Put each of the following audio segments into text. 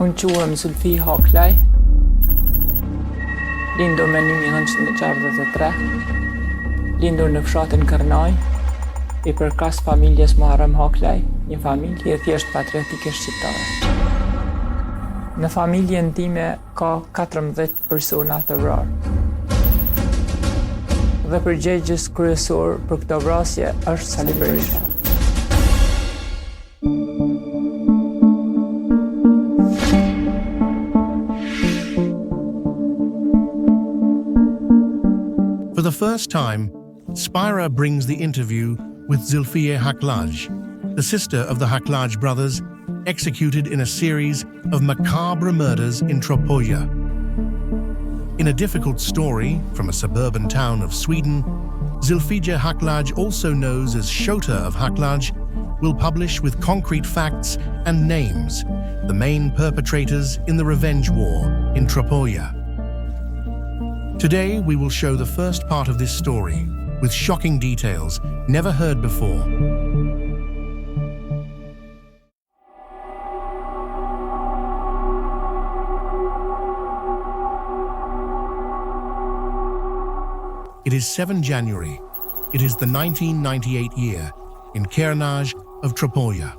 Unë quhem Zylfie Haklaj, lindur me 1963, lindur në fshatin Kërnaj, I përkas familjes Muharrem Haklaj, një familje thjesht patriotike shqiptare. Në familjen time ka 14 persona të vrarë. Dhe përgjegjës kryesor për këtë vrasje është Sali Berisha. For the first time, SPIRA brings the interview with Zylfie Haklaj, the sister of the Haklaj brothers, executed in a series of macabre murders in Tropoja. In a difficult story from a suburban town of Sweden, Zylfie Haklaj, also known as Shota of Haklaj, will publish with concrete facts and names the main perpetrators in the revenge war in Tropoja. Today we will show the first part of this story with shocking details never heard before. It is 7 January. It is the 1998 year in Kernaj of Tropoja.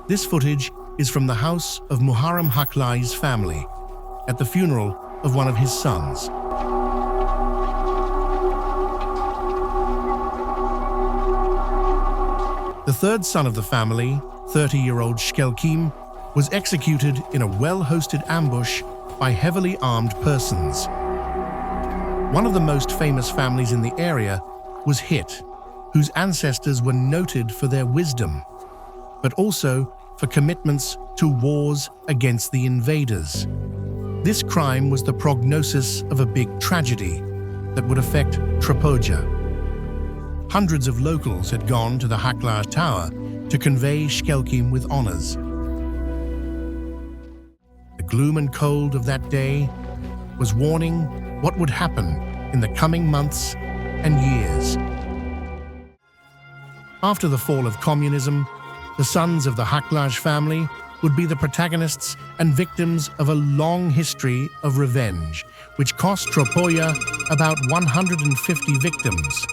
This footage is from the house of Muharrem Haklaj's family at the funeral of one of his sons. The third son of the family, 30-year-old Shkelkim, was executed in a well-hosted ambush by heavily armed persons. One of the most famous families in the area was Hit, whose ancestors were noted for their wisdom, but also for commitments to wars against the invaders. This crime was the prognosis of a big tragedy that would affect Tropoja. Hundreds of locals had gone to the Haklaj Tower to convey Shkelkim with honors. The gloom and cold of that day was warning what would happen in the coming months and years. After the fall of communism, the sons of the Haklaj family would be the protagonists and victims of a long history of revenge, which cost Tropoja about 150 victims.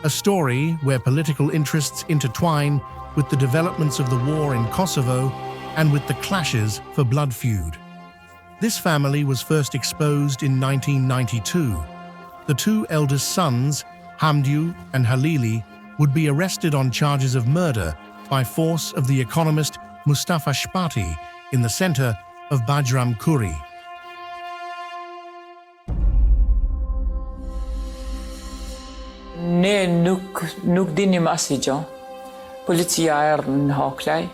A story where political interests intertwine with the developments of the war in Kosovo and with the clashes for blood feud. This family was first exposed in 1992. The two eldest sons, Hamdiu and Halili, would be arrested on charges of murder by force of the economist Mustafa Shpati in the center of Bajram Kuri. Ne nuk dinim asgjë. Policia erdhi në Haklaj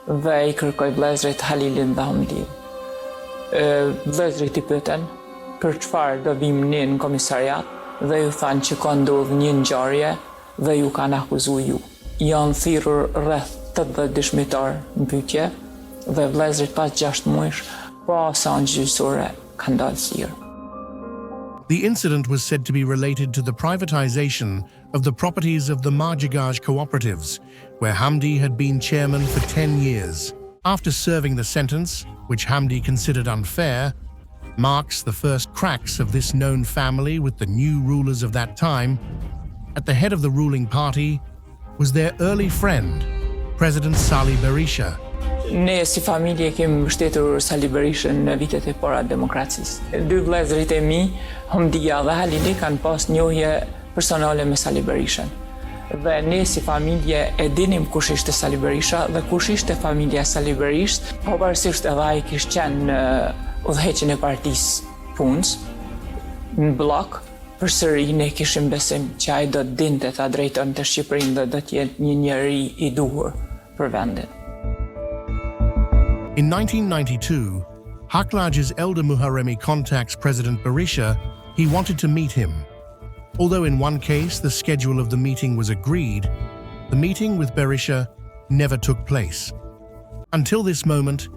dhe I kërkoi vëllezërit Halilin dhe Hamdin. Vëllezërit I pyeten për çfarë do vim ne në komisariat dhe ju thanë që ka ndodhur një ngjarje dhe ju kanë akuzuar ju. Janë thirrur rreth 80 dëshmitar në pyetje dhe vëllezërit pas 6 muajsh pa asanjë gjyqësore kanë dalë sirë. The incident was said to be related to the privatization of the properties of the Marjigaj cooperatives, where Hamdi had been chairman for 10 years. After serving the sentence, which Hamdi considered unfair, marks the first cracks of this known family with the new rulers of that time. At the head of the ruling party was their early friend, President Sali Berisha. Ne si familje kemi mbështetur Sali Berishën në vitet e para demokracisë. Dy vëllezërit e mi, Hamdia dhe Halili, kanë pas njohje personale me Sali Berishën. Dhe ne si familje e dinim kush ishte Sali Berisha dhe kush ishte familja Sali Berishës, pavarësisht edhe ai kishte qenë në udhëheqjen e partisë punës në bllok. Përsëri ne kishim besim që ai do të dinte ta drejtonte Shqipërinë dhe do të jetë një njeri I duhur për vendin. In 1992, Haklaj's elder Muharremi contacts President Berisha. He wanted to meet him. Although in one case the schedule of the meeting was agreed, the meeting with Berisha never took place. Until this moment,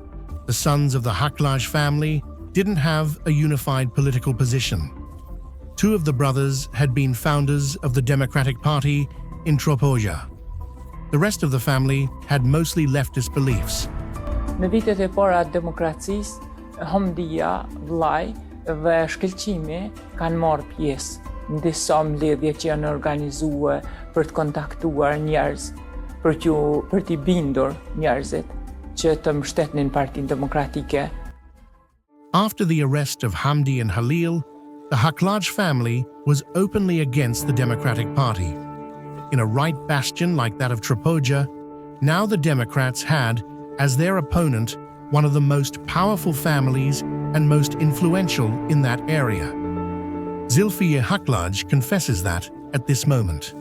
the sons of the Haklaj family didn't have a unified political position. Two of the brothers had been founders of the Democratic Party in Tropoja. The rest of the family had mostly leftist beliefs. Në vitet e para të demokracisë, Hamdia, vllai dhe shkëlqimi kanë marrë pjesë në disa mbledhje që janë organizuar për të kontaktuar njerëz, për t'i bindur njerëzit që të mbështetnin Partinë Demokratike. After the arrest of Hamdi and Halil, the Haklaj family was openly against the Democratic Party. In a right bastion like that of Tropoja, now the Democrats had, as their opponent, one of the most powerful families and most influential in that area. Zylfie Haklaj confesses that at this moment.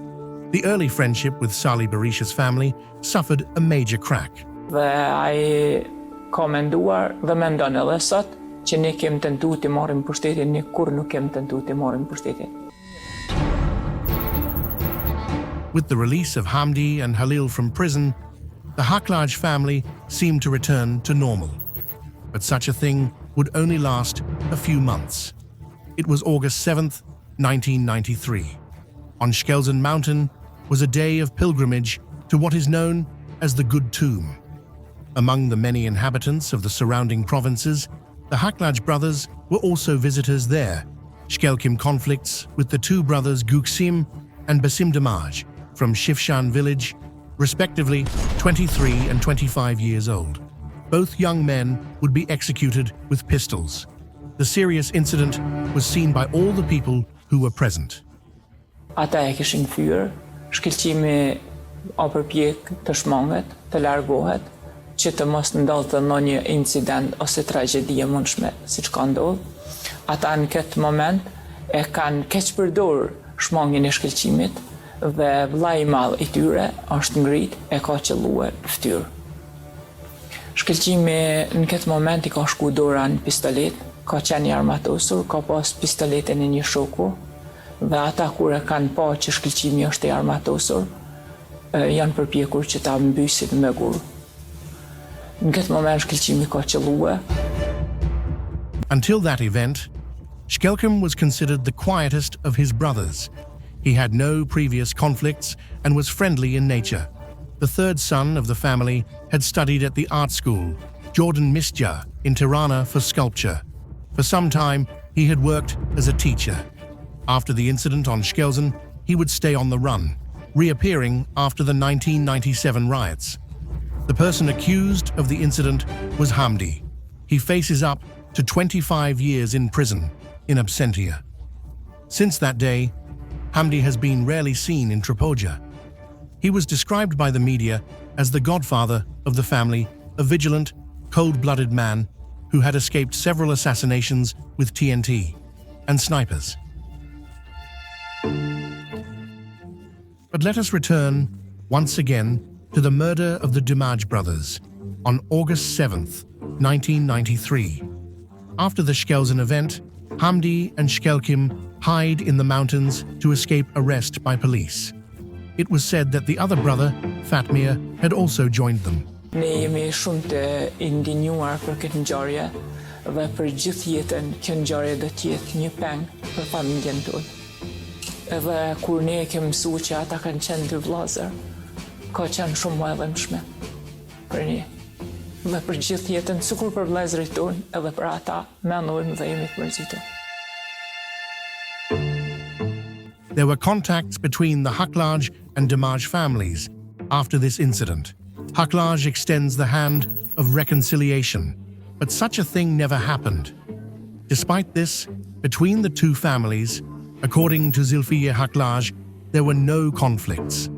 The early friendship with Sali Berisha's family suffered a major crack. Dhe ai ka menduar dhe mendon edhe sot që ne kem tentuar të marrim pushtetin, ne kur nuk kem tentuar të marrim pushtetin. With the release of Hamdi and Halil from prison, the Haklaj family seemed to return to normal. But such a thing would only last a few months. It was August 7th, 1993. On Shkelzen Mountain was a day of pilgrimage to what is known as the Good Tomb. Among the many inhabitants of the surrounding provinces, the Haklaj brothers were also visitors there. Shkelkim conflicts with the two brothers Guksim and Basim Damaj from Shifshan village, respectively 23 and 25 years old. Both young men would be executed with pistols. The serious incident was seen by all the people who were present. Ata e kishin fyer, shkëlqimi o përpjek të shmanget, të largohet, që të mos ndodhte ndonjë incident ose tragjedi e mundshme, siç ka ndodhur. Ata në këtë moment e kanë keq përdorur shmangjen e shkëlqimit dhe vllai i madh i tyre është ngrit e ka qelluar fytyrë. Shkëlqimi në këtë moment i ka shku dora në pistolet, ka qenë i armatosur, ka pas pistoletin e një shoku dhe ata kur e kanë pa që shkëlqimi është i armatosur, janë përpjekur që ta mbysin me gur. Në këtë moment shkëlqimi ka qelluar. Until that event, Shkelkim was considered the quietest of his brothers. He had no previous conflicts and was friendly in nature. The third son of the family had studied at the art school, Jordan Misja, in Tirana for sculpture. For some time, he had worked as a teacher. After the incident on Shkelzen, he would stay on the run, reappearing after the 1997 riots. The person accused of the incident was Hamdi. He faces up to 25 years in prison, in absentia. Since that day, Hamdi has been rarely seen in Tropoja. He was described by the media as the godfather of the family, a vigilant, cold-blooded man who had escaped several assassinations with TNT and snipers. But let us return, once again, to the murder of the Damaj brothers on August 7th, 1993. After the Shkelzen event, Hamdi and Shkelkim hide in the mountains to escape arrest by police. It was said that the other brother, Fatmir, had also joined them. Ne jemi shumë të indinjuar për këtë ngjarje dhe për gjithë jetën kjo ngjarje do të jetë një peng për familjen tonë. Edhe kur ne kemi mësuar që ata kanë qenë dy vëllezër, ka qenë shumë më e dhëmshme për ne. Dhe për gjithë jetën, sikur për vëllezërit tonë, edhe për ata, mendojmë dhe jemi të mërzitur. There were contacts between the Haklaj and Damaj families after this incident. Haklaj extends the hand of reconciliation, but such a thing never happened. Despite this, between the two families, according to Zylfie Haklaj, there were no conflicts.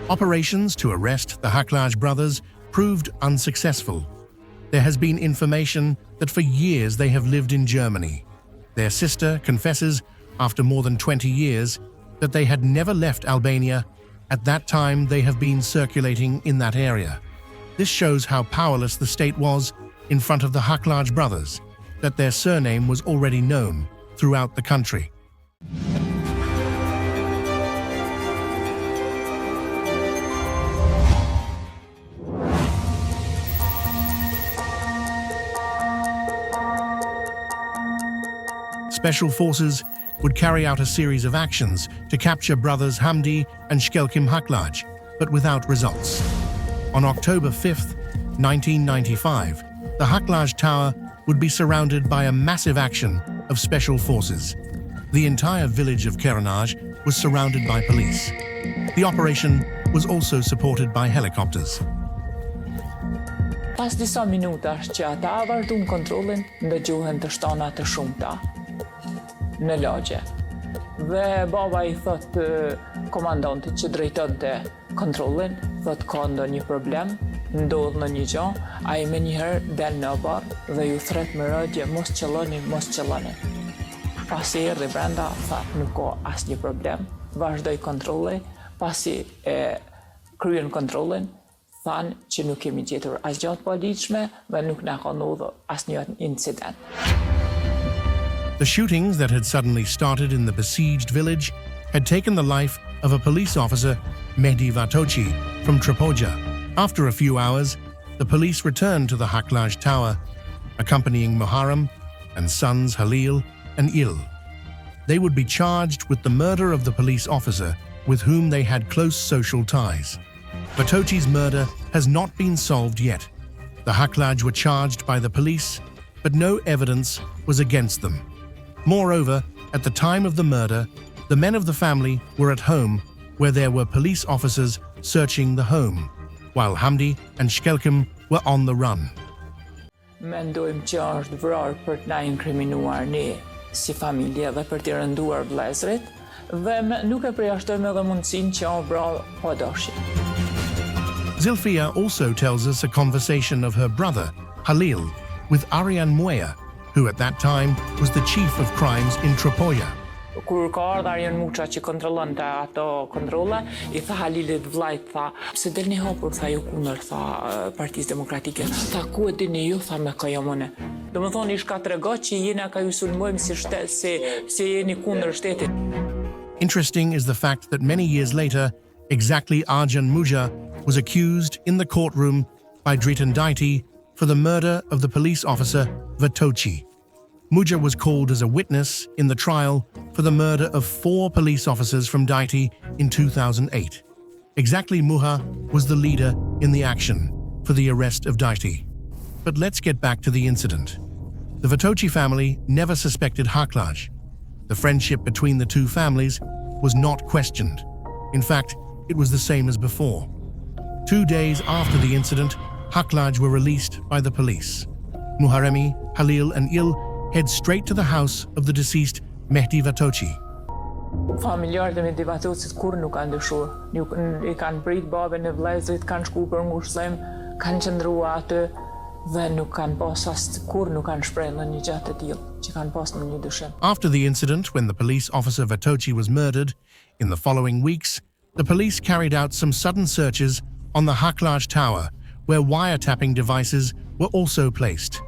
Operations to arrest the Haklaj brothers proved unsuccessful. There has been information that for years they have lived in Germany. Their sister confesses, after more than 20 years, that they had never left Albania. At that time, they have been circulating in that area. This shows how powerless the state was in front of the Haklaj brothers, that their surname was already known throughout the country. Special forces would carry out a series of actions to capture brothers Hamdi and Shkelkim Haklaj, but without results. On October 5th, 1995, the Haklaj Tower would be surrounded by a massive action of special forces. The entire village of Keranaj was surrounded by police. The operation was also supported by helicopters. Pas disa minutash që ata avartun kontrollin, ndëgjohen të shtana të shumta në lagje. Dhe baba i thot komandantit që drejtonte kontrollin, thot ka ndonjë problem, ndodh në një gjë, ai menjëherë del në barë dhe ju thret me radhje mos qëlloni, mos qëlloni. Pasi erdhi brenda, tha nuk ka asnjë problem, vazhdoi kontrolli, pasi kryen kontrollin, thanë që nuk kemi gjetur asgjë të paditshme dhe nuk na ka ndodhur asnjë incident. The shootings that had suddenly started in the besieged village had taken the life of a police officer, Mehdi Vatochi, from Tripoja. After a few hours, the police returned to the Haklaj Tower, accompanying Muharrem and sons Halil and Il. They would be charged with the murder of the police officer with whom they had close social ties. Vatochi's murder has not been solved yet. The Haklaj were charged by the police, but no evidence was against them. Moreover, at the time of the murder, the men of the family were at home where there were police officers searching the home, while Hamdi and Shkelkim were on the run. Mendojmë që është vrarë për të na inkriminuar ne si familje dhe për të rënduar vëllezërit dhe nuk e përjashtojmë edhe mundësinë që o vrarë pa dashje. Zylfie also tells us a conversation of her brother, Halil, with Aryan Mueya, who at that time was the chief of crimes in Tripoja. Kur ka ardhur Aryan Mucha që kontrollonte ato kontrolle, i tha Halilit vllajt, tha, pse delni hapur, tha ju kundër, tha Partisë Demokratike. Tha ku e dini ju, tha me kajamone. Domethënë ish ka trego që jena ka ju sulmojmë si shtet, se jeni kundër shtetit. Interesting is the fact that many years later, exactly Arjan Muja was accused in the courtroom by Dritan Daiti for the murder of the police officer Vatochi. Muja was called as a witness in the trial for the murder of 4 police officers from Daiti in 2008. Exactly Muha was the leader in the action for the arrest of Daiti. But let's get back to the incident. The Vatochi family never suspected Haklaj. The friendship between the two families was not questioned. In fact, it was the same as before. 2 days after the incident, Haklaj were released by the police. Muharremi, Halil and Il head straight to the house of the deceased Mehdi Vatochi. Familjarët e Mehdi Vatocit kur nuk kanë ndryshuar. I kanë prit babën e vëllezërit, kanë shku për ngushëllim, kanë qëndruar aty dhe nuk kanë pas kur nuk kanë shprehur ndonjë gjë të tillë që kanë pas në një dyshim. After the incident, when the police officer Vatochi was murdered, in the following weeks, the police carried out some sudden searches on the Haklaj Tower, where wiretapping devices were also placed.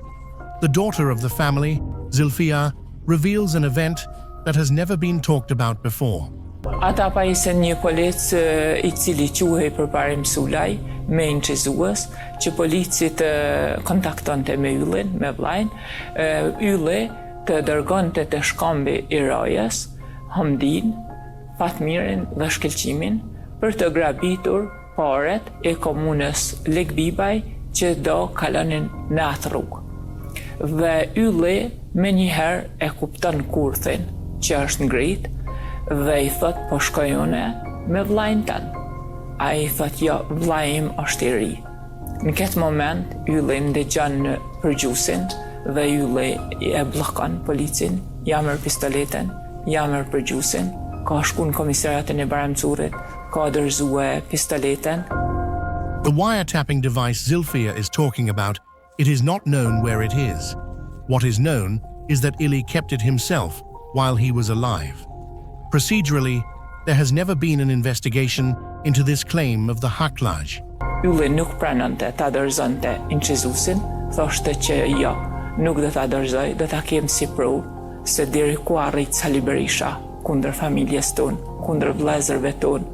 The daughter of the family, Zylfie, reveals an event that has never been talked about before. Ata pa isën një polic I cili quhej përparim Sulaj, me inqizues, që polici të kontaktonte me yllin, me vllajin, ylli të dërgonte të shkambi I rajës, Hamdin, Fatmirin dhe Shkelqimin për të grabitur paret e komunës Lekbibaj që do kalonin në atë rrugë. Dhe ylli me njëherë e kupton kurthin që është ngrit dhe I thot po shkojone me vllajin tënë. Ai I thot jo, vllai im është I ri. Në këtë moment ylli ndëgjon në përgjusin dhe ylli e bllokon policin, ja merr pistoletën, ja merr përgjusin, ka shku në komisariatin e Baramcurit, ka dorëzuar pistoletën. The wiretapping device Zylfie is talking about, it is not known where it is. What is known is that Ili kept it himself while he was alive. Procedurally, there has never been an investigation into this claim of the Haklaj. Ylli nuk pranonte ta dorëzonte incizusin, thoshte që jo, nuk do ta dorëzoj, do ta kem si provë se deri ku arrit Sali Berisha kundër familjes tonë, kundër vëllezërve tonë,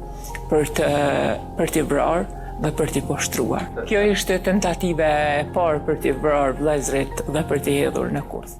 për t'i vrarë dhe për t'i poshtruar. Kjo ishte tentative e parë për t'i vrarë vëllezërit dhe për t'i hedhur në kurth.